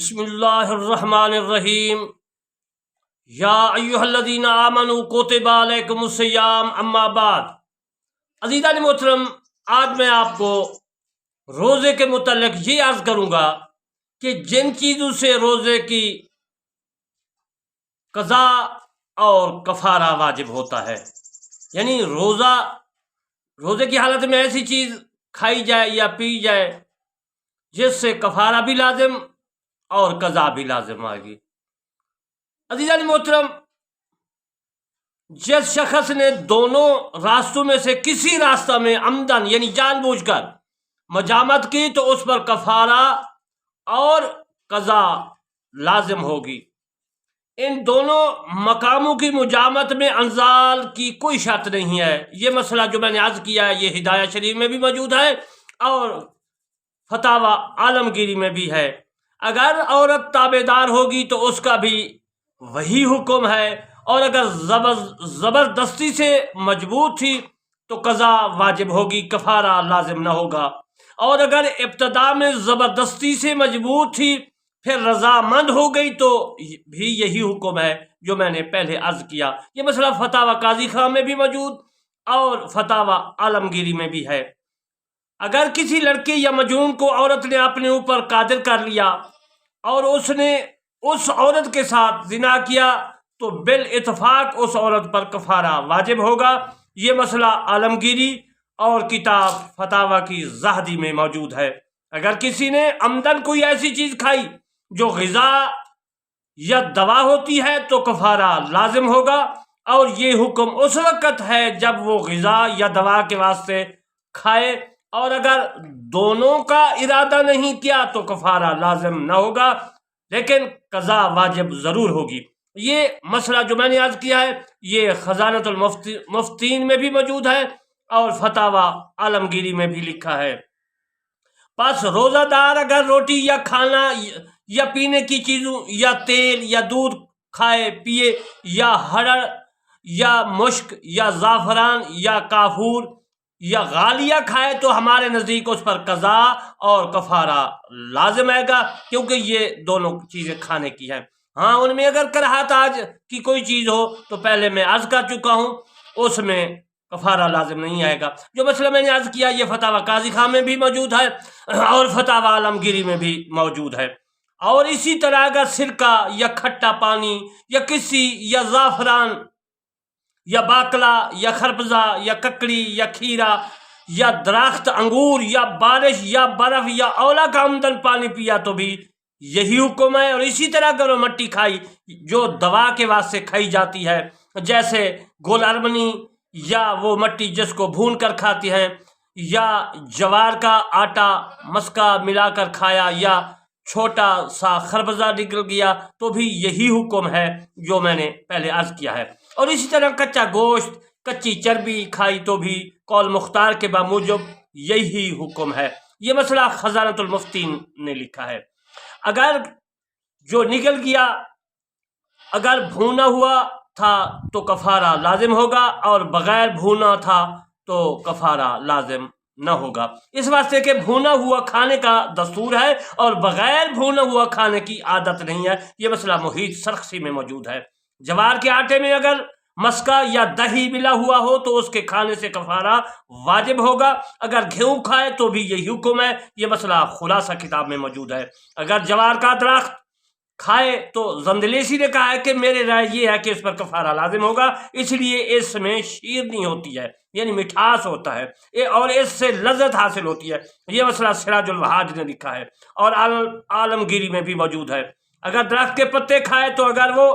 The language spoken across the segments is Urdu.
بسم اللہ الرحمن الرحیم یا ایھا الذین آمنوا کتب علیکم الصیام اما بعد۔ عزیزان محترم، آج میں آپ کو روزے کے متعلق یہ عرض کروں گا کہ جن چیزوں سے روزے کی قضا اور کفارہ واجب ہوتا ہے، یعنی روزے کی حالت میں ایسی چیز کھائی جائے یا پی جائے جس سے کفارہ بھی لازم اور قضا بھی لازم آئے گی۔ عزیزان محترم، جس شخص نے دونوں راستوں میں سے کسی راستہ میں عمدن یعنی جان بوجھ کر مجامت کی تو اس پر کفارہ اور قضا لازم ہوگی۔ ان دونوں مقاموں کی مجامت میں انزال کی کوئی شرط نہیں ہے۔ یہ مسئلہ جو میں نے عرض کیا ہے یہ ہدایہ شریف میں بھی موجود ہے اور فتاوی عالمگیری میں بھی ہے۔ اگر عورت تابع دار ہوگی تو اس کا بھی وہی حکم ہے، اور اگر زبردستی سے مجبور تھی تو قضا واجب ہوگی، کفارہ لازم نہ ہوگا۔ اور اگر ابتدا میں زبردستی سے مجبور تھی پھر رضامند ہو گئی تو بھی یہی حکم ہے جو میں نے پہلے عرض کیا۔ یہ مسئلہ فتاوی قاضی خان میں بھی موجود اور فتاوی عالمگیری میں بھی ہے۔ اگر کسی لڑکے یا مجنون کو عورت نے اپنے اوپر قادر کر لیا اور اس نے اس عورت کے ساتھ زنا کیا تو بالاتفاق اس عورت پر کفارہ واجب ہوگا۔ یہ مسئلہ عالمگیری اور کتاب فتاوی کی زاہدی میں موجود ہے۔ اگر کسی نے عمدن کوئی ایسی چیز کھائی جو غذا یا دوا ہوتی ہے تو کفارہ لازم ہوگا، اور یہ حکم اس وقت ہے جب وہ غذا یا دوا کے واسطے کھائے، اور اگر دونوں کا ارادہ نہیں کیا تو کفارہ لازم نہ ہوگا لیکن قضا واجب ضرور ہوگی۔ یہ مسئلہ جو میں نے عرض کیا ہے یہ خزانۃ المفتین میں بھی موجود ہے اور فتاوی عالمگیری میں بھی لکھا ہے۔ پس روزہ دار اگر روٹی یا کھانا یا پینے کی چیزوں یا تیل یا دودھ کھائے پیے یا ہڑر یا مشک یا زعفران یا کافور یا غالیہ کھائے تو ہمارے نزدیک اس پر قضا اور کفارہ لازم آئے گا، کیونکہ یہ دونوں چیزیں کھانے کی ہیں۔ ہاں، ان میں اگر کراہت آج کی کوئی چیز ہو تو پہلے میں عرض کر چکا ہوں اس میں کفارہ لازم نہیں آئے گا۔ جو مسئلہ میں نے عرض کیا یہ فتاوی قاضی خان میں بھی موجود ہے اور فتاوی عالمگیری میں بھی موجود ہے۔ اور اسی طرح اگر سرکہ یا کھٹا پانی یا کسی یا زعفران یا باقلا یا خربزہ یا ککڑی یا کھیرا یا درخت انگور یا بارش یا برف یا اولا کا عمدن پانی پیا تو بھی یہی حکم ہے۔ اور اسی طرح اگر وہ مٹی کھائی جو دوا کے واسطے کھائی جاتی ہے، جیسے گل ارمنی یا وہ مٹی جس کو بھون کر کھاتے ہیں، یا جوار کا آٹا مسکا ملا کر کھایا، یا چھوٹا سا خربزہ نکل گیا تو بھی یہی حکم ہے جو میں نے پہلے عرض کیا ہے۔ اور اسی طرح کچا گوشت کچی چربی کھائی تو بھی قول مختار کے بموجب یہی حکم ہے۔ یہ مسئلہ خزانۃ المفتین نے لکھا ہے۔ اگر جو نکل گیا اگر بھونا ہوا تھا تو کفارہ لازم ہوگا، اور بغیر بھونا تھا تو کفارہ لازم نہ ہوگا، اس واسطے کہ بھونا ہوا کھانے کا دستور ہے اور بغیر بھونا ہوا کھانے کی عادت نہیں ہے۔ یہ مسئلہ محیط سرخسی میں موجود ہے۔ جوار کے آٹے میں اگر مسکا یا دہی ملا ہوا ہو تو اس کے کھانے سے کفارہ واجب ہوگا، اگر گھیو کھائے تو بھی یہی حکم ہے۔ یہ مسئلہ خلاصہ کتاب میں موجود ہے۔ اگر جوار کا درخت کھائے تو زندلیسی نے کہا ہے کہ میرے رائے یہ ہے کہ اس پر کفارہ لازم ہوگا، اس لیے اس میں شیرنی ہوتی ہے یعنی مٹھاس ہوتا ہے اور اس سے لذت حاصل ہوتی ہے۔ یہ مسئلہ سراج الوہاج نے لکھا ہے اور عالمگیری میں بھی موجود ہے۔ اگر درخت کے پتے کھائے تو اگر وہ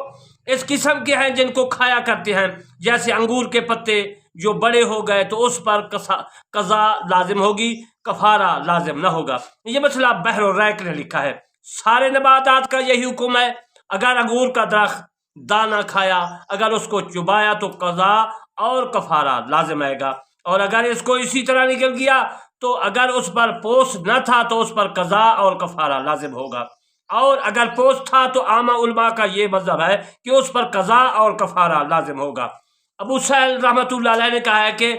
اس قسم کے ہیں جن کو کھایا کرتے ہیں، جیسے انگور کے پتے جو بڑے ہو گئے تو اس پر قضا لازم ہوگی، کفارہ لازم نہ ہوگا۔ یہ مسئلہ بحر الرائق نے لکھا ہے۔ سارے نباتات کا یہی حکم ہے۔ اگر انگور کا درخت دانہ کھایا اگر اس کو چبایا تو قضا اور کفارہ لازم آئے گا، اور اگر اس کو اسی طرح نکل گیا تو اگر اس پر پوست نہ تھا تو اس پر قضا اور کفارہ لازم ہوگا، اور اگر پوست تھا تو عامہ علماء کا یہ مذہب ہے کہ اس پر قضا اور کفارہ لازم ہوگا۔ ابو سہل رحمۃ اللہ علیہ نے کہا ہے کہ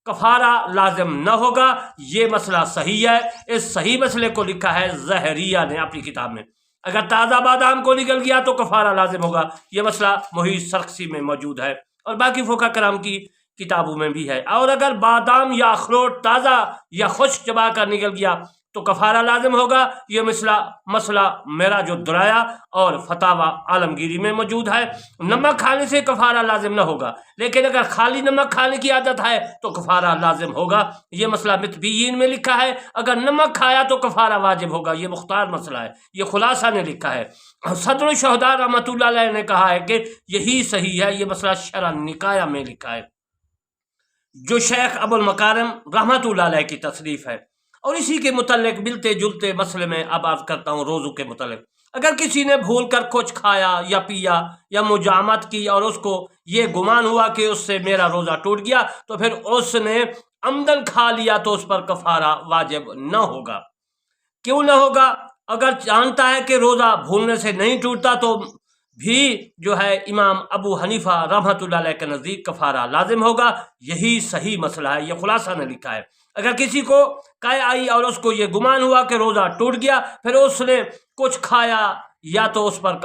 کفارہ لازم نہ ہوگا۔ یہ مسئلہ صحیح ہے۔ اس صحیح مسئلے کو لکھا ہے زہریہ نے اپنی کتاب میں۔ اگر تازہ بادام کو نکل گیا تو کفارہ لازم ہوگا، یہ مسئلہ محیط سرخسی میں موجود ہے اور باقی فقہ کرام کی کتابوں میں بھی ہے۔ اور اگر بادام یا اخروٹ تازہ یا خشک چبا کر نکل گیا تو کفارہ لازم ہوگا، یہ مسئلہ میرا جو درایا اور فتاوی عالمگیری میں موجود ہے۔ نمک کھانے سے کفارہ لازم نہ ہوگا، لیکن اگر خالی نمک کھانے کی عادت ہے تو کفارہ لازم ہوگا، یہ مسئلہ متبیین میں لکھا ہے۔ اگر نمک کھایا تو کفارہ واجب ہوگا، یہ مختار مسئلہ ہے، یہ خلاصہ نے لکھا ہے۔ صدر الشہداء رحمۃ اللہ علیہ نے کہا ہے کہ یہی صحیح ہے، یہ مسئلہ شرح نکایہ میں لکھا ہے جو شیخ ابو المکارم رحمۃ اللہ علیہ کی تصریف ہے۔ اور اسی کے متعلق ملتے جلتے مسئلے میں اب عرض کرتا ہوں روزوں کے متعلق۔ اگر کسی نے بھول کر کچھ کھایا یا پیا یا مجامت کی اور اس کو یہ گمان ہوا کہ اس سے میرا روزہ ٹوٹ گیا تو پھر اس نے عمدن کھا لیا تو اس پر کفارہ واجب نہ ہوگا۔ کیوں نہ ہوگا؟ اگر جانتا ہے کہ روزہ بھولنے سے نہیں ٹوٹتا تو بھی جو ہے امام ابو حنیفہ رحمۃ اللہ علیہ کے نزدیک کفارہ لازم ہوگا، یہی صحیح مسئلہ ہے، یہ خلاصہ نے لکھا ہے۔ اگر کسی کو قے آئی اور اس کو یہ گمان ہوا کہ روزہ ٹوٹ گیا، پھر اس نے کچھ کھایا یا تو اس پر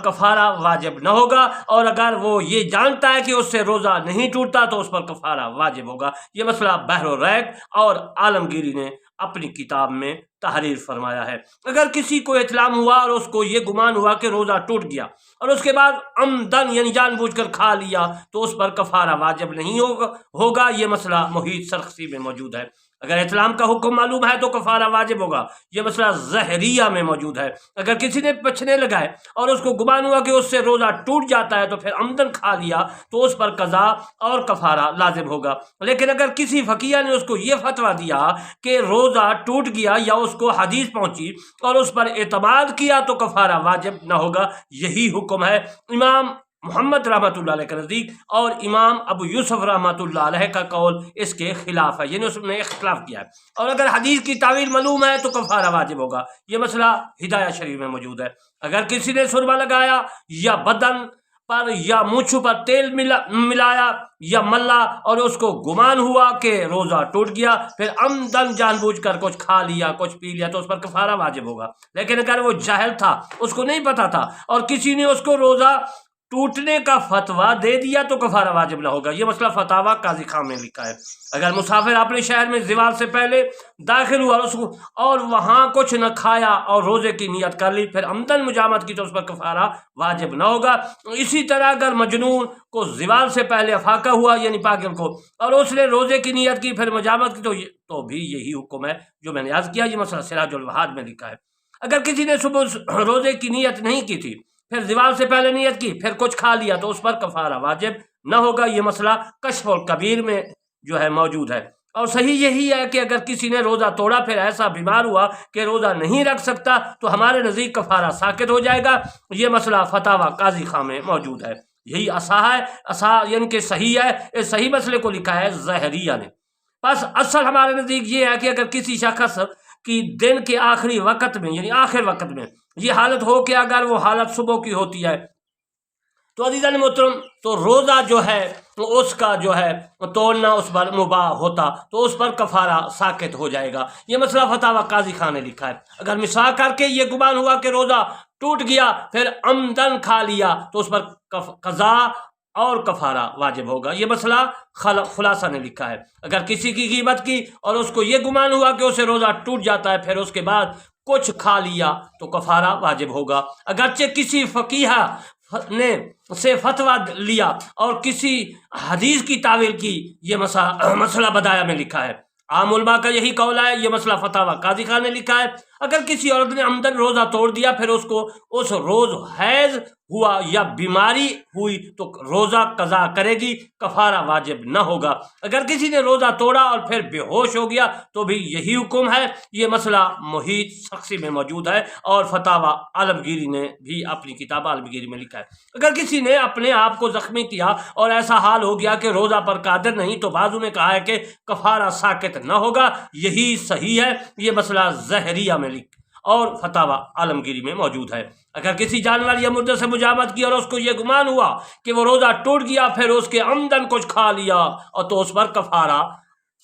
کفارہ واجب نہ ہوگا، اور اگر وہ یہ جانتا ہے کہ اس سے روزہ نہیں ٹوٹتا تو اس پر کفارہ واجب ہوگا، یہ مسئلہ بحر الریق اور عالمگیری نے اپنی کتاب میں تحریر فرمایا ہے۔ اگر کسی کو اطلاع ہوا اور اس کو یہ گمان ہوا کہ روزہ ٹوٹ گیا اور اس کے بعد عمدن یعنی جان بوجھ کر کھا لیا تو اس پر کفارہ واجب نہیں ہوگا، یہ مسئلہ محیط سرخسی میں موجود ہے۔ اگر اطعام کا حکم معلوم ہے تو کفارہ واجب ہوگا، یہ مسئلہ ظہریہ میں موجود ہے۔ اگر کسی نے پچھنے لگائے اور اس کو گمان ہوا کہ اس سے روزہ ٹوٹ جاتا ہے تو پھر عمدن کھا لیا تو اس پر قضا اور کفارہ لازم ہوگا۔ لیکن اگر کسی فقیہ نے اس کو یہ فتویٰ دیا کہ روزہ ٹوٹ گیا یا اس کو حدیث پہنچی اور اس پر اعتماد کیا تو کفارہ واجب نہ ہوگا، یہی حکم ہے امام محمد رحمۃ اللہ علیہ کے نزدیک، اور امام ابو یوسف رحمۃ اللہ علیہ کا قول اس کے خلاف ہے، یعنی اس نے اختلاف کیا ہے۔ اور اگر حدیث کی تعویل معلوم ہے تو کفارہ واجب ہوگا، یہ مسئلہ ہدایہ شریف میں موجود ہے۔ اگر کسی نے سرما لگایا یا بدن پر یا مونچھوں پر تیل ملایا یا ملا اور اس کو گمان ہوا کہ روزہ ٹوٹ گیا، پھر عمدن جان بوجھ کر کچھ کھا لیا کچھ پی لیا تو اس پر کفارہ واجب ہوگا۔ لیکن اگر وہ جاہل تھا، اس کو نہیں پتا تھا اور کسی نے اس کو روزہ ٹوٹنے کا فتویٰ دے دیا تو کفارہ واجب نہ ہوگا، یہ مسئلہ فتاوی قاضی خان میں لکھا ہے۔ اگر مسافر اپنے شہر میں زوال سے پہلے داخل ہوا اور وہاں کچھ نہ کھایا اور روزے کی نیت کر لی پھر عمدن مجامت کی تو اس پر کفارہ واجب نہ ہوگا۔ اسی طرح اگر مجنون کو زوال سے پہلے افاقہ ہوا یعنی پاگل کو اور اس نے روزے کی نیت کی پھر مجامت کی تو بھی یہی حکم ہے جو میں نے عرض کیا، یہ مسئلہ سراج الوہاد میں لکھا ہے۔ اگر کسی نے صبح روزے کی نیت نہیں کی تھی پھر زوال سے پہلے نیت کی پھر کچھ کھا لیا تو اس پر کفارہ واجب نہ ہوگا، یہ مسئلہ کشف الکبیر میں جو ہے موجود ہے۔ اور صحیح یہی ہے کہ اگر کسی نے روزہ توڑا پھر ایسا بیمار ہوا کہ روزہ نہیں رکھ سکتا تو ہمارے نزدیک کفارہ ساقط ہو جائے گا، یہ مسئلہ فتاوی قاضی خان میں موجود ہے۔ یہی اصح یعنی کہ صحیح ہے، اس صحیح مسئلے کو لکھا ہے ظاہریہ نے۔ بس اصل ہمارے نزدیک یہ ہے کہ اگر کسی شخص کی دن کے آخری وقت میں یعنی آخر وقت میں یہ حالت ہو کہ اگر وہ حالت صبح کی ہوتی ہے تو عزیزان محترم تو روزہ جو ہے اس کا جو ہے توڑنا اس پر مباح ہوتا تو اس پر کفارہ ساقط ہو جائے گا، یہ مسئلہ فتاوی قاضی خان نے لکھا ہے۔ اگر مساق کر کے یہ گمان ہوا کہ روزہ ٹوٹ گیا پھر عمدن کھا لیا تو اس پر قضا اور کفارہ واجب ہوگا، یہ مسئلہ خلاصہ نے لکھا ہے۔ اگر کسی کی غیبت کی اور اس کو یہ گمان ہوا کہ اسے روزہ ٹوٹ جاتا ہے پھر اس کے بعد کچھ کھا لیا تو کفارہ واجب ہوگا، اگرچہ کسی فقیہ نے سے فتویٰ لیا اور کسی حدیث کی تعویل کی، یہ مسئلہ بدایہ میں لکھا ہے۔ عام علماء کا یہی قول ہے، یہ مسئلہ فتاوی قاضی خان نے لکھا ہے۔ اگر کسی عورت نے عمدن روزہ توڑ دیا پھر اس کو اس روز حیض ہوا یا بیماری ہوئی تو روزہ قضا کرے گی، کفارہ واجب نہ ہوگا۔ اگر کسی نے روزہ توڑا اور پھر بے ہوش ہو گیا تو بھی یہی حکم ہے، یہ مسئلہ محیط سخسی میں موجود ہے اور فتاوی عالمگیری نے بھی اپنی کتاب عالمگیری میں لکھا ہے۔ اگر کسی نے اپنے آپ کو زخمی کیا اور ایسا حال ہو گیا کہ روزہ پر قادر نہیں تو بعضوں نے کہا ہے کہ کفارہ ساقط نہ ہوگا، یہی صحیح ہے، یہ مسئلہ ظاہریہ میں اور فتاوی عالمگیری میں موجود ہے۔ اگر کسی جانور یا مردے سے مجامت کی اور اس کو یہ گمان ہوا کہ وہ روزہ ٹوٹ گیا پھر اس کے عمدن کچھ کھا لیا اور تو اس پر کفارہ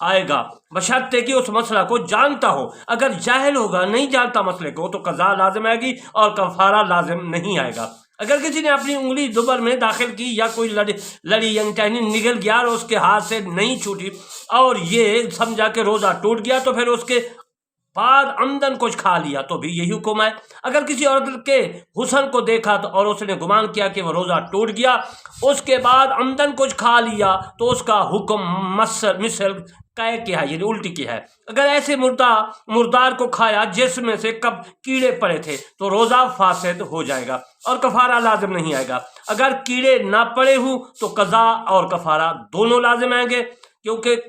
آئے گا بشرطے کہ اس مسئلہ کو جانتا ہو. اگر جاہل ہوگا، نہیں جانتا مسئلے کو، تو قضا لازم آئے گی اور کفارہ لازم نہیں آئے گا. اگر کسی نے اپنی انگلی دوبر میں داخل کی یا کوئی لڑی یعنی ٹہنی نگل گیا اور اس کے ہاتھ سے نہیں چھوٹی اور یہ سمجھا کہ روزہ ٹوٹ گیا تو پھر اس کے بعد عمدن کچھ کھا لیا تو بھی یہی حکم ہے. اگر کسی عورت کے حسن کو دیکھا تو اور اس نے گمان کیا کہ وہ روزہ ٹوٹ گیا، اس کے بعد عمدن کچھ کھا لیا تو اس کا حکم مثل قے کیا ہے یعنی الٹی کی ہے. اگر ایسے مردار کو کھایا جس میں سے کب کیڑے پڑے تھے تو روزہ فاسد ہو جائے گا اور کفارہ لازم نہیں آئے گا. اگر کیڑے نہ پڑے ہوں تو قضا اور کفارہ دونوں لازم آئیں گے، کیونکہ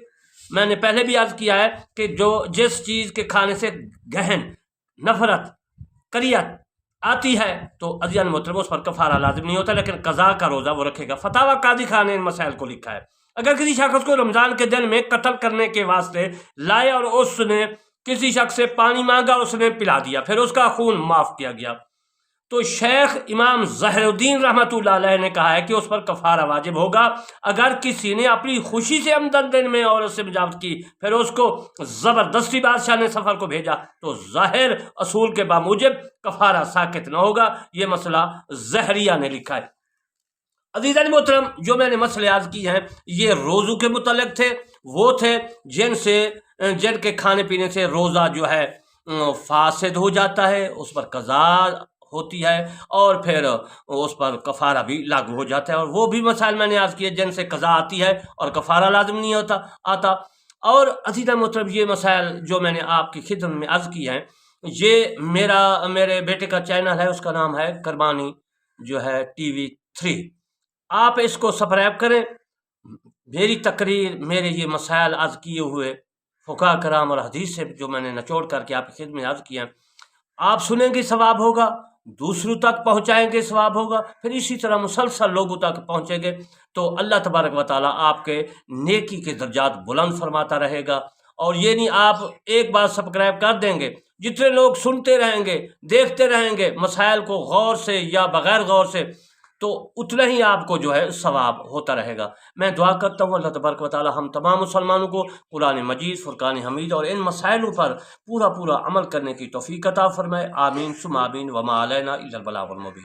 میں نے پہلے بھی عرض کیا ہے کہ جس چیز کے کھانے سے گہن نفرت کریت آتی ہے تو عزیزان محترم اس پر کفارہ لازم نہیں ہوتا، لیکن قضا کا روزہ وہ رکھے گا. فتاوی قاضی خان نے ان مسائل کو لکھا ہے. اگر کسی شخص کو رمضان کے دن میں قتل کرنے کے واسطے لائے اور اس نے کسی شخص سے پانی مانگا اور اس نے پلا دیا، پھر اس کا خون معاف کیا گیا، تو شیخ امام ظاہر الدین رحمۃ اللہ علیہ نے کہا ہے کہ اس پر کفارہ واجب ہوگا. اگر کسی نے اپنی خوشی سے عمدن دن میں اور اس سے مجاوزت کی، پھر اس کو زبردستی بادشاہ نے سفر کو بھیجا، تو ظاہر اصول کے باموجب کفارہ ساقط نہ ہوگا. یہ مسئلہ زہریہ نے لکھا ہے. عزیزان محترم، جو میں نے مسئلے عرض کی ہیں یہ روزوں کے متعلق تھے، وہ تھے جن کے کھانے پینے سے روزہ جو ہے فاسد ہو جاتا ہے، اس پر قضا ہوتی ہے اور پھر اس پر کفارہ بھی لاگو ہو جاتا ہے. اور وہ بھی مسائل میں نے عرض کیے جن سے قضا آتی ہے اور کفارہ لازم نہیں آتا. اور عزیزان محترم، یہ مسائل جو میں نے آپ کی خدمت میں عرض کی ہیں، یہ میرے بیٹے کا چینل ہے، اس کا نام ہے کرمانی جو ہے TV3. آپ اس کو سبسکرائب کریں. میری تقریر، میرے یہ مسائل عرض کیے ہوئے فقہاء کرام اور حدیث سے جو میں نے نچوڑ کر کے آپ کی خدمت میں عرض کیا، آپ سنیں گے ثواب ہوگا، دوسروں تک پہنچائیں گے ثواب ہوگا، پھر اسی طرح مسلسل لوگوں تک پہنچیں گے تو اللہ تبارک و تعالیٰ آپ کے نیکی کے درجات بلند فرماتا رہے گا. اور یہ نہیں آپ ایک بار سبسکرائب کر دیں گے، جتنے لوگ سنتے رہیں گے، دیکھتے رہیں گے مسائل کو غور سے یا بغیر غور سے، تو اتنا ہی آپ کو جو ہے ثواب ہوتا رہے گا. میں دعا کرتا ہوں اللہ تبارک و تعالی ہم تمام مسلمانوں کو قرآن مجید، فرقان حمید اور ان مسائلوں پر پورا عمل کرنے کی توفیق عطا فرمائے. آمین ثم آمین. وما علینا الا البلاغ المبین.